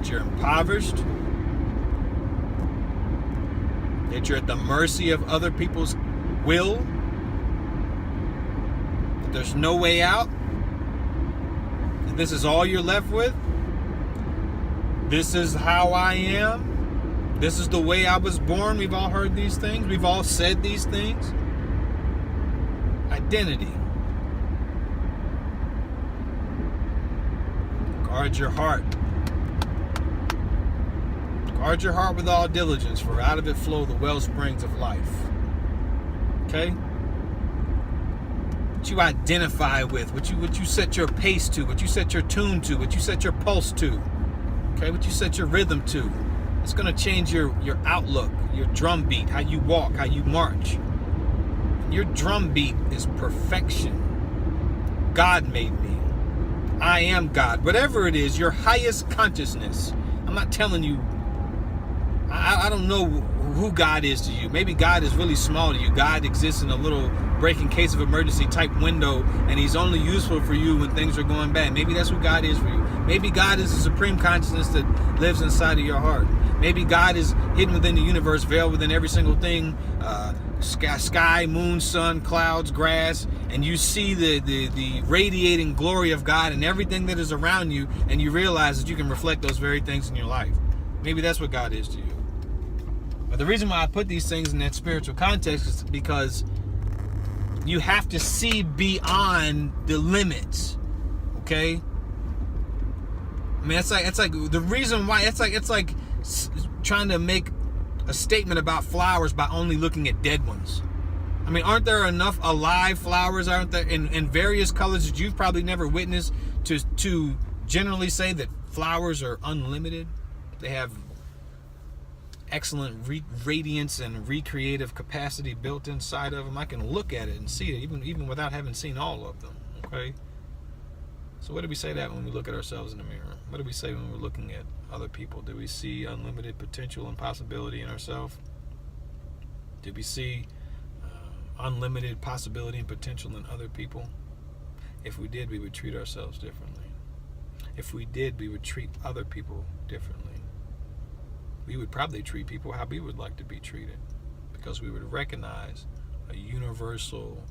that you're impoverished, that you're at the mercy of other people's will, that there's no way out, and this is all you're left with. This is how I am. This is the way I was born. We've all heard these things. We've all said these things. Identity. Guard your heart. Guard your heart with all diligence, for out of it flow the well springs of life. Okay? What you identify with, what you set your pace to, what you set your tune to, what you set your pulse to. Okay, what you set your rhythm to. It's going to change your outlook, your drum beat, how you walk, how you march. Your drum beat is perfection. God made me. I am God. Whatever it is, your highest consciousness. I'm not telling you, I don't know who God is to you. Maybe God is really small to you. God exists in a little break in case of emergency type window, and he's only useful for you when things are going bad. Maybe that's who God is for you. Maybe God is the supreme consciousness that lives inside of your heart. Maybe God is hidden within the universe, veiled within every single thing, sky, moon, sun, clouds, grass, and you see the radiating glory of God in everything that is around you, and you realize that you can reflect those very things in your life. Maybe that's what God is to you. But the reason why I put these things in that spiritual context is because you have to see beyond the limits. Okay? I mean, it's like the reason why it's like trying to make a statement about flowers by only looking at dead ones. I mean, aren't there enough alive flowers, aren't there, in various colors that you've probably never witnessed to generally say that flowers are unlimited? They have excellent radiance and recreative capacity built inside of them. I can look at it and see it even without having seen all of them. Okay? So what do we say that when we look at ourselves in the mirror? What do we say when we're looking at other people? Do we see unlimited potential and possibility in ourselves? Do we see unlimited possibility and potential in other people? If we did, we would treat ourselves differently. If we did, we would treat other people differently. We would probably treat people how we would like to be treated, because we would recognize a universal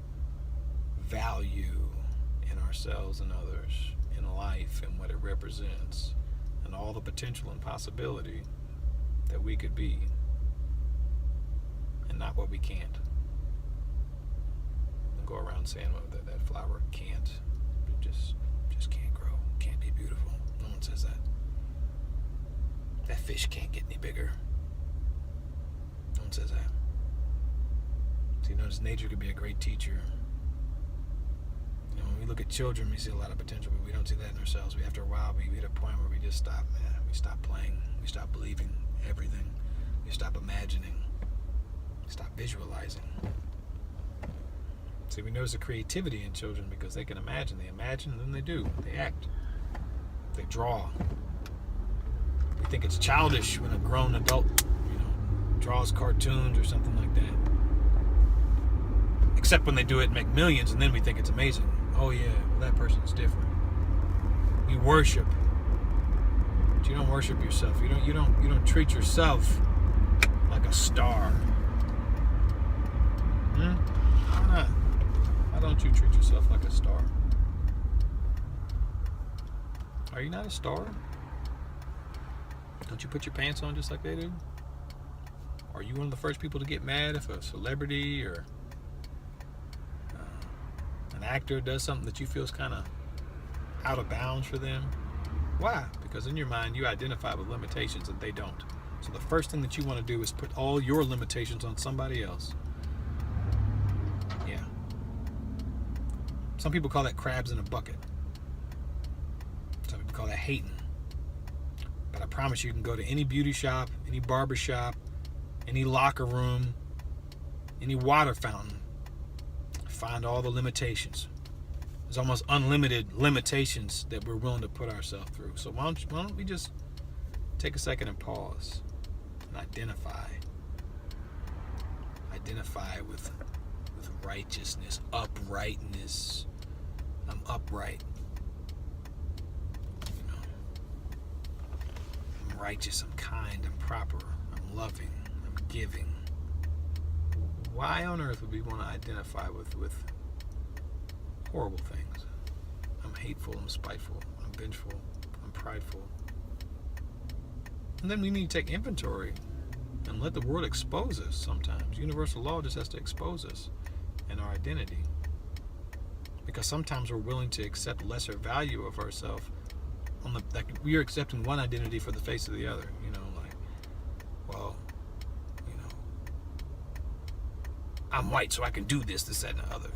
value in ourselves and others, in life and what it represents, and all the potential and possibility that we could be, and not what we can't. And go around saying that flower can't, just can't grow, can't be beautiful. No one says that. That fish can't get any bigger. No one says that. So you notice nature could be a great teacher. You know, when we look at children, we see a lot of potential, but we don't see that in ourselves. After a while, we hit a point where we just stop, man. We stop playing. We stop believing everything. We stop imagining. We stop visualizing. See, we notice the creativity in children because they can imagine. They imagine, and then they do. They act. They draw. We think it's childish when a grown adult, draws cartoons or something like that. Except when they do it and make millions, and then we think it's amazing. Oh yeah, well, that person's different. You worship, but you don't worship yourself. You don't treat yourself like a star. Why not? Why don't you treat yourself like a star? Are you not a star? Don't you put your pants on just like they do? Are you one of the first people to get mad if a celebrity or an actor does something that you feel is kind of out of bounds for them? Why? Because in your mind you identify with limitations and they don't. So the first thing that you want to do is put all your limitations on somebody else. Yeah. Some people call that crabs in a bucket. Some people call that hating. But I promise you can go to any beauty shop, any barber shop, any locker room, any water fountain, find all the limitations. There's almost unlimited limitations that we're willing to put ourselves through. So why don't we just take a second and pause and identify with righteousness, uprightness. I'm upright. righteous, I'm kind, I'm proper, I'm loving, I'm giving. Why on earth would we want to identify with horrible things? I'm hateful, I'm spiteful, I'm vengeful, I'm prideful. And then we need to take inventory and let the world expose us sometimes. Universal law just has to expose us and our identity. Because sometimes we're willing to accept lesser value of ourselves. Like we are accepting one identity for the face of the other. Well, I'm white, so I can do this, that, and the other.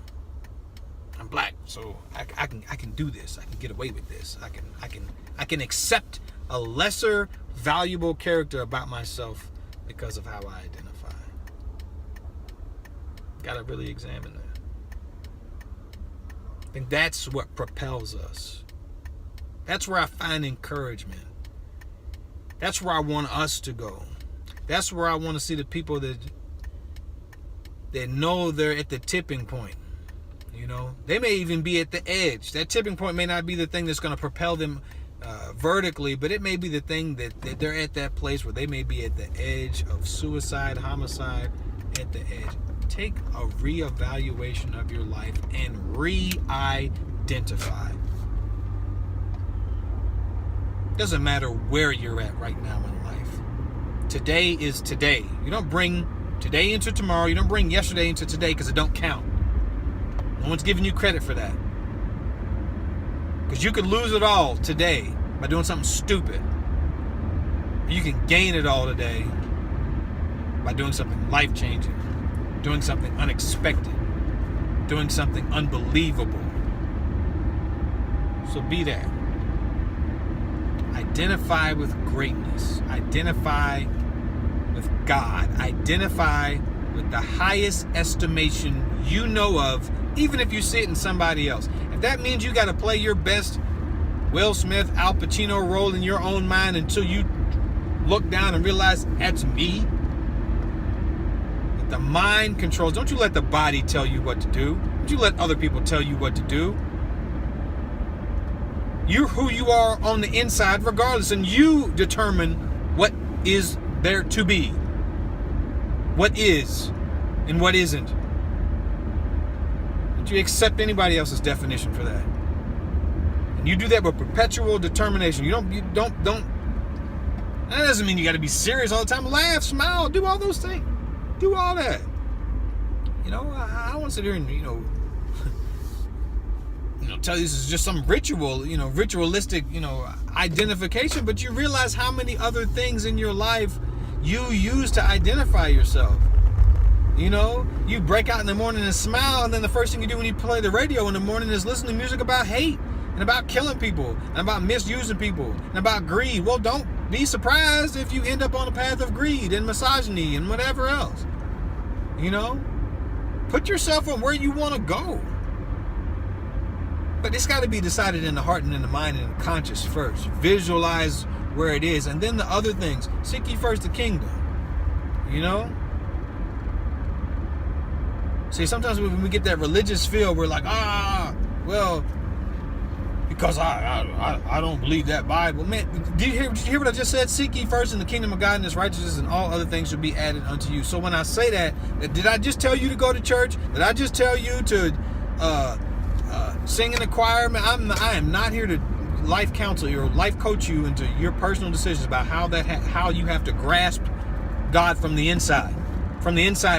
I'm black, so I can do this. I can get away with this. I can accept a lesser valuable character about myself because of how I identify. Gotta really examine that. I think that's what propels us. That's where I find encouragement. That's where I want us to go. That's where I want to see the people that know they're at the tipping point. They may even be at the edge. That tipping point may not be the thing that's going to propel them vertically, but it may be the thing that they're at that place where they may be at the edge of suicide, homicide, at the edge. Take a reevaluation of your life and re-identify. Doesn't matter where you're at right now in life. Today is today. You don't bring today into tomorrow. You don't bring yesterday into today because it don't count. No one's giving you credit for that. Because you could lose it all today by doing something stupid. You can gain it all today by doing something life-changing, doing something unexpected, doing something unbelievable. So be that. Identify with greatness. Identify with God. Identify with the highest estimation you know of, even if you see it in somebody else. If that means you got to play your best Will Smith, Al Pacino role in your own mind until you look down and realize that's me. That the mind controls. Don't you let the body tell you what to do. Don't you let other people tell you what to do. You're who you are on the inside regardless, and you determine what is there to be, what is and what isn't. Don't you accept anybody else's definition for that. And you do that with perpetual determination. You don't that doesn't mean you got to be serious all the time. Laugh, smile, do all those things. Do all that. I want to sit here and tell you this is just some ritual, ritualistic, identification, but you realize how many other things in your life you use to identify yourself. You break out in the morning and smile, and then the first thing you do when you play the radio in the morning is listen to music about hate and about killing people and about misusing people and about greed. Well, don't be surprised if you end up on a path of greed and misogyny and whatever else. Put yourself on where you want to go. But it's got to be decided in the heart and in the mind and in the conscious first. Visualize where it is. And then the other things. Seek ye first the kingdom. See, sometimes when we get that religious feel, we're like, because I don't believe that Bible. Man, did you hear what I just said? Seek ye first in the kingdom of God and his righteousness, and all other things should be added unto you. So when I say that, did I just tell you to go to church? Did I just tell you to sing in the choir? Man, I am not here to life counsel you or life coach you into your personal decisions about how you have to grasp God from the inside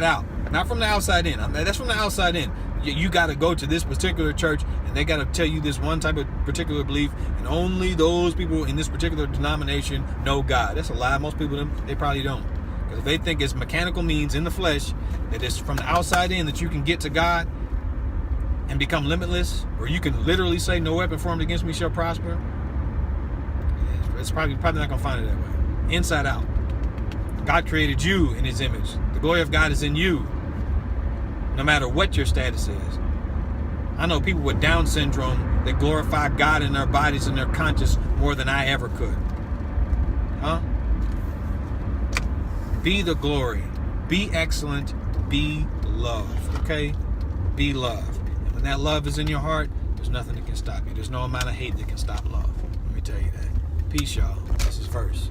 out, not from the outside in. That's from the outside in. You got to go to this particular church, and they got to tell you this one type of particular belief, and only those people in this particular denomination know God. That's a lie. Most people, they probably don't. Because if they think it's mechanical means in the flesh, that it's from the outside in that you can get to God and become limitless, or you can literally say, no weapon formed against me shall prosper, it's probably not going to find it that way. Inside out. God created you in his image. The glory of God is in you, no matter what your status is. I know people with Down syndrome that glorify God in their bodies and their conscience more than I ever could. Be the glory. Be excellent. Be love. Okay? Be love. And when that love is in your heart, there's nothing that can stop you. There's no amount of hate that can stop love. Let me tell you that. Peace, y'all. This is Verse.